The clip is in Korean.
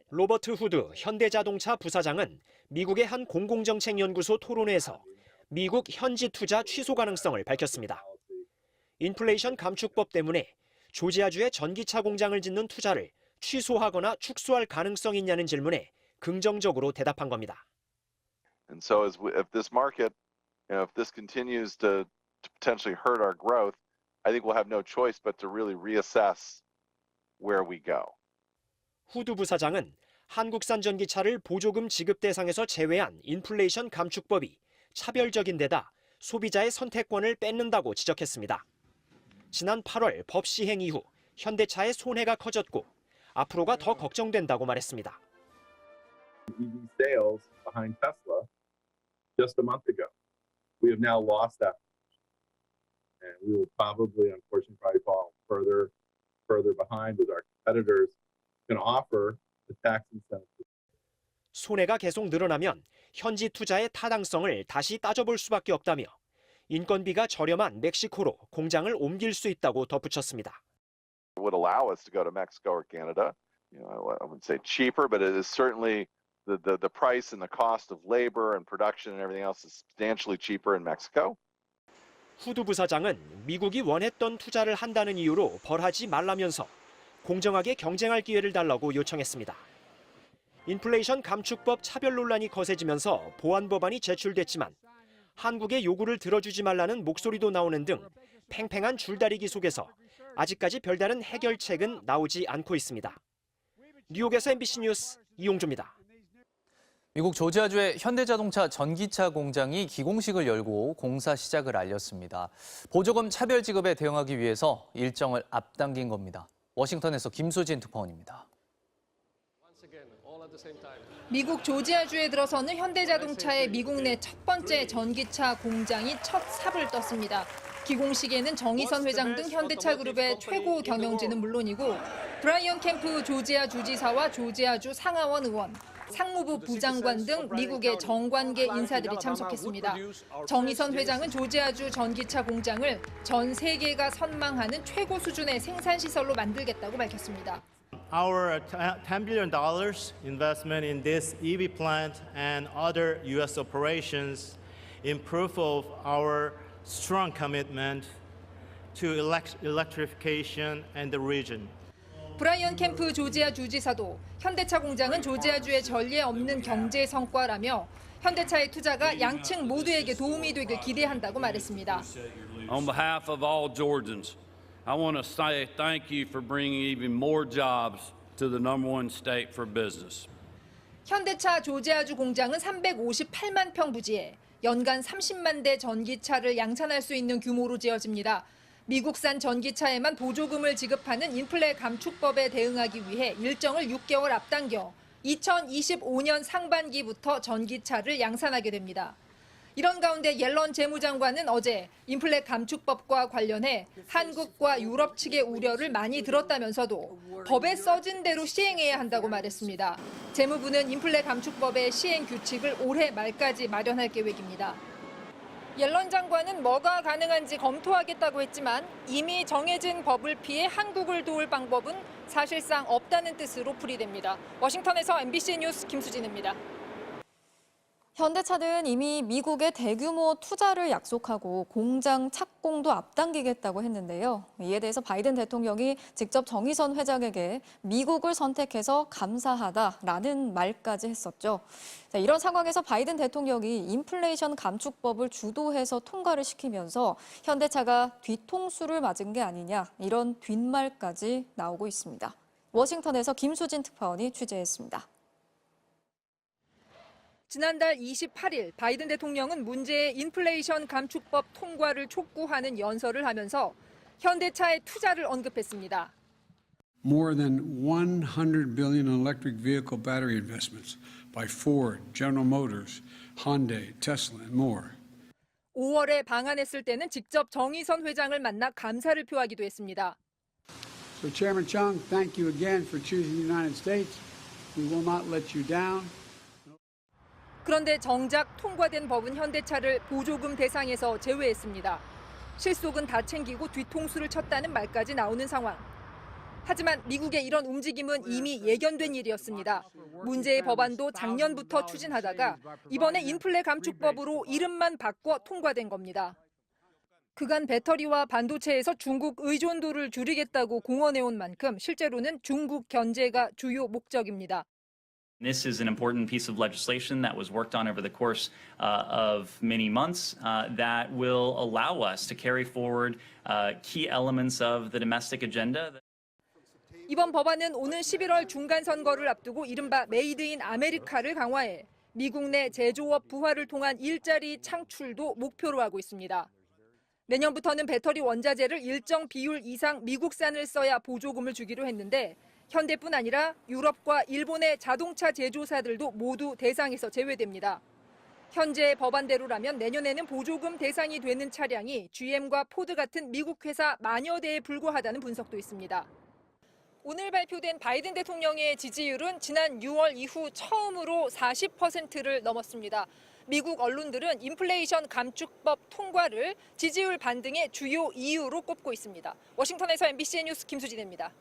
로버트 후드 현대자동차 부사장은 미국의 한 공공정책연구소 토론회에서 미국 현지 투자 취소 가능성을 밝혔습니다. 인플레이션 감축법 때문에 조지아주에 전기차 공장을 짓는 투자를 취소하거나 축소할 가능성이 있냐는 질문에 긍정적으로 대답한 겁니다. And so if this market, if this continues to potentially hurt our growth, I think we'll have no choice but to really reassess where we go. 후드 부사장은 한국산 전기차를 보조금 지급 대상에서 제외한 인플레이션 감축법이 차별적인 데다 소비자의 선택권을 뺏는다고 지적했습니다. 지난 8월 법 시행 이후 현대차의 손해가 커졌고 앞으로가 더 걱정된다고 말했습니다. EV sales behind Tesla just a month ago. We have now lost that. And we will unfortunately fall further behind as our competitors can offer the tax incentives. 손해가 계속 늘어나면 현지 투자의 타당성을 다시 따져볼 수밖에 없다며 인건비가 저렴한 멕시코로 공장을 옮길 수 있다고 덧붙였습니다. It would allow us to go to Mexico or Canada. I wouldn't say cheaper, but it is certainly the price and the cost of labor and production and everything else is substantially cheaper in Mexico. 후드 부사장은 미국이 원했던 투자를 한다는 이유로 벌하지 말라면서 공정하게 경쟁할 기회를 달라고 요청했습니다. 인플레이션 감축법 차별 논란이 거세지면서 보완 법안이 제출됐지만 한국의 요구를 들어주지 말라는 목소리도 나오는 등 팽팽한 줄다리기 속에서 아직까지 별다른 해결책은 나오지 않고 있습니다. 뉴욕에서 MBC 뉴스 이용주입니다. 미국 조지아주의 현대자동차 전기차 공장이 기공식을 열고 공사 시작을 알렸습니다. 보조금 차별 지급에 대응하기 위해서 일정을 앞당긴 겁니다. 워싱턴에서 김수진 특파원입니다. 미국 조지아주에 들어서는 현대자동차의 미국 내 첫 번째 전기차 공장이 첫 삽을 떴습니다. 기공식에는 정의선 회장 등 현대차 그룹의 최고 경영진은 물론이고 브라이언 캠프 조지아 주지사와 조지아주 상하원 의원, 상무부 부장관 등 미국의 정관계 인사들이 참석했습니다. 정의선 회장은 조지아주 전기차 공장을 전 세계가 선망하는 최고 수준의 생산시설로 만들겠다고 밝혔습니다. Our $10 billion investment in this EV plant and other U.S. operations in proof of our strong commitment to electrification and the region. 브라이언 캠프 조지아 주지사도 현대차 공장은 조지아주의 전례 없는 경제 성과라며 현대차의 투자가 양측 모두에게 도움이 되길 기대한다고 말했습니다. On behalf of all Georgians, I want to say thank you for bringing even more jobs to the #1 state for business. 현대차 조지아주 공장은 358만 평 부지에 연간 30만 대 전기차를 양산할 수 있는 규모로 지어집니다. 미국산 전기차에만 보조금을 지급하는 인플레 감축법에 대응하기 위해 일정을 6개월 앞당겨 2025년 상반기부터 전기차를 양산하게 됩니다. 이런 가운데 옐런 재무장관은 어제 인플레 감축법과 관련해 한국과 유럽 측의 우려를 많이 들었다면서도 법에 써진 대로 시행해야 한다고 말했습니다. 재무부는 인플레 감축법의 시행 규칙을 올해 말까지 마련할 계획입니다. 옐런 장관은 뭐가 가능한지 검토하겠다고 했지만 이미 정해진 법을 피해 한국을 도울 방법은 사실상 없다는 뜻으로 풀이됩니다. 워싱턴에서 MBC 뉴스 김수진입니다. 현대차는 이미 미국에 대규모 투자를 약속하고 공장 착공도 앞당기겠다고 했는데요. 이에 대해서 바이든 대통령이 직접 정의선 회장에게 미국을 선택해서 감사하다라는 말까지 했었죠. 이런 상황에서 바이든 대통령이 인플레이션 감축법을 주도해서 통과를 시키면서 현대차가 뒤통수를 맞은 게 아니냐 이런 뒷말까지 나오고 있습니다. 워싱턴에서 김수진 특파원이 취재했습니다. 지난달 28일 바이든 대통령은 문제의 인플레이션 감축법 통과를 촉구하는 연설을 하면서 현대차의 투자를 언급했습니다. More than 100 billion in electric vehicle battery investments by Ford, General Motors, Hyundai, Tesla and more. 5월에 방한했을 때는 직접 정의선 회장을 만나 감사를 표하기도 했습니다. So Chairman Chung, thank you again for choosing the United States. We will not let you down. 그런데 정작 통과된 법은 현대차를 보조금 대상에서 제외했습니다. 실속은 다 챙기고 뒤통수를 쳤다는 말까지 나오는 상황. 하지만 미국의 이런 움직임은 이미 예견된 일이었습니다. 문제의 법안도 작년부터 추진하다가 이번에 인플레 감축법으로 이름만 바꿔 통과된 겁니다. 그간 배터리와 반도체에서 중국 의존도를 줄이겠다고 공언해온 만큼 실제로는 중국 견제가 주요 목적입니다. This is an important piece of legislation that was worked on over the course of many months that will allow us to carry forward key elements of the domestic agenda. 이번 법안은 오는 11월 중간 선거를 앞두고 이른바 메이드 인 아메리카를 강화해 미국 내 제조업 부활을 통한 일자리 창출도 목표로 하고 있습니다. 내년부터는 배터리 원자재를 일정 비율 이상 미국산을 써야 보조금을 주기로 했는데 현대뿐 아니라 유럽과 일본의 자동차 제조사들도 모두 대상에서 제외됩니다. 현재 법안대로라면 내년에는 보조금 대상이 되는 차량이 GM과 포드 같은 미국 회사 만여 대에 불과하다는 분석도 있습니다. 오늘 발표된 바이든 대통령의 지지율은 지난 6월 이후 처음으로 40%를 넘었습니다. 미국 언론들은 인플레이션 감축법 통과를 지지율 반등의 주요 이유로 꼽고 있습니다. 워싱턴에서 MBC 뉴스 김수진입니다.